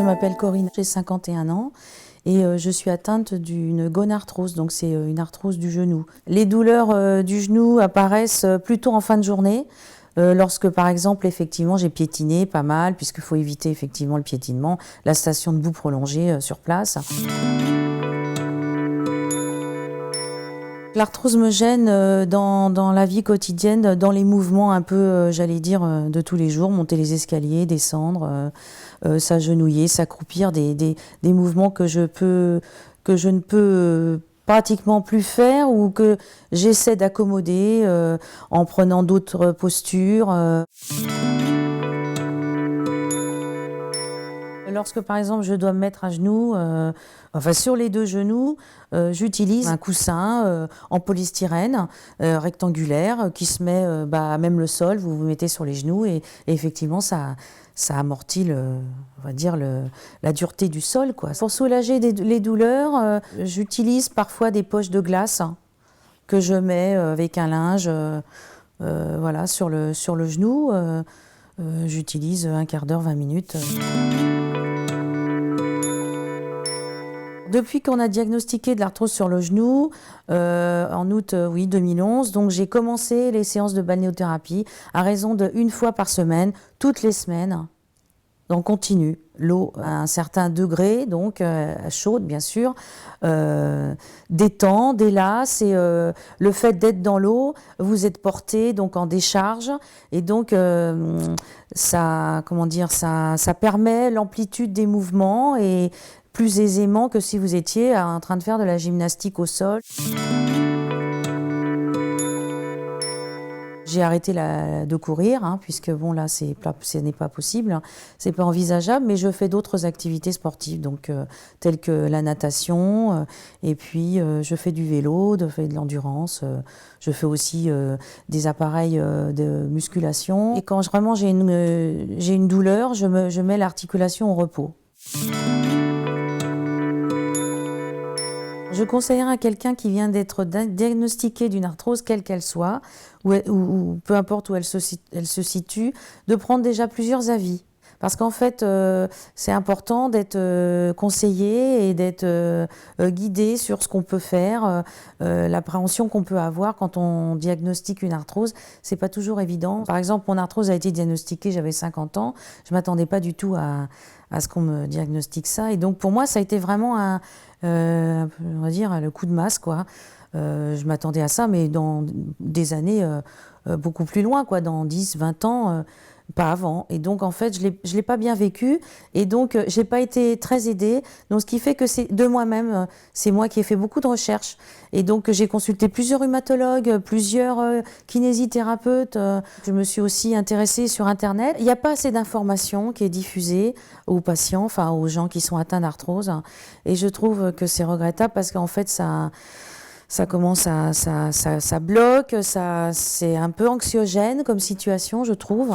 m'appelle Corinne, j'ai 51 ans et je suis atteinte d'une gonarthrose, donc c'est une arthrose du genou. Les douleurs du genou apparaissent plutôt en fin de journée, lorsque par exemple effectivement j'ai piétiné pas mal, puisqu'il faut éviter effectivement le piétinement, la station de boue prolongée sur place. L'arthrose me gêne dans la vie quotidienne, dans les mouvements un peu, j'allais dire, de tous les jours, monter les escaliers, descendre, s'agenouiller, s'accroupir, des mouvements que je ne peux pratiquement plus faire ou que j'essaie d'accommoder en prenant d'autres postures. Lorsque par exemple je dois me mettre à genoux, enfin sur les deux genoux, j'utilise un coussin en polystyrène rectangulaire qui se met même le sol, vous vous mettez sur les genoux et effectivement ça amortit on va dire la dureté du sol, quoi. Pour soulager les douleurs, j'utilise parfois des poches de glace que je mets avec un linge voilà, sur le genou. J'utilise un quart d'heure, 20 minutes. Depuis qu'on a diagnostiqué de l'arthrose sur le genou, en août 2011, donc j'ai commencé les séances de balnéothérapie à raison d'1 fois par semaine, toutes les semaines, donc continue. L'eau à un certain degré, donc chaude bien sûr, détend, délasse et le fait d'être dans l'eau, vous êtes porté donc en décharge et donc ça permet l'amplitude des mouvements et plus aisément que si vous étiez en train de faire de la gymnastique au sol. J'ai arrêté de courir, puisque bon là ce n'est pas possible, c'est pas envisageable, mais je fais d'autres activités sportives, donc telles que la natation, et puis je fais du vélo, je fais de l'endurance, je fais aussi des appareils de musculation. Et quand vraiment j'ai une douleur, je mets l'articulation au repos. Je conseillerais à quelqu'un qui vient d'être diagnostiqué d'une arthrose, quelle qu'elle soit, ou peu importe où elle se situe, de prendre déjà plusieurs avis. Parce qu'en fait, c'est important d'être conseillé et d'être guidé sur ce qu'on peut faire, l'appréhension qu'on peut avoir quand on diagnostique une arthrose, c'est pas toujours évident. Par exemple, mon arthrose a été diagnostiquée, j'avais 50 ans, je m'attendais pas du tout à ce qu'on me diagnostique ça. Et donc pour moi, ça a été vraiment on va dire, le coup de masse, quoi. Je m'attendais à ça, mais dans des années beaucoup plus loin, quoi, dans 10, 20 ans, pas avant. Et donc, en fait, je l'ai pas bien vécu. Et donc, j'ai pas été très aidée. Donc, ce qui fait que c'est de moi-même, c'est moi qui ai fait beaucoup de recherches. Et donc, j'ai consulté plusieurs rhumatologues, plusieurs kinésithérapeutes. Je me suis aussi intéressée sur Internet. Il n'y a pas assez d'informations qui est diffusée aux patients, enfin, aux gens qui sont atteints d'arthrose. Et je trouve que c'est regrettable parce qu'en fait, ça bloque, c'est un peu anxiogène comme situation, je trouve.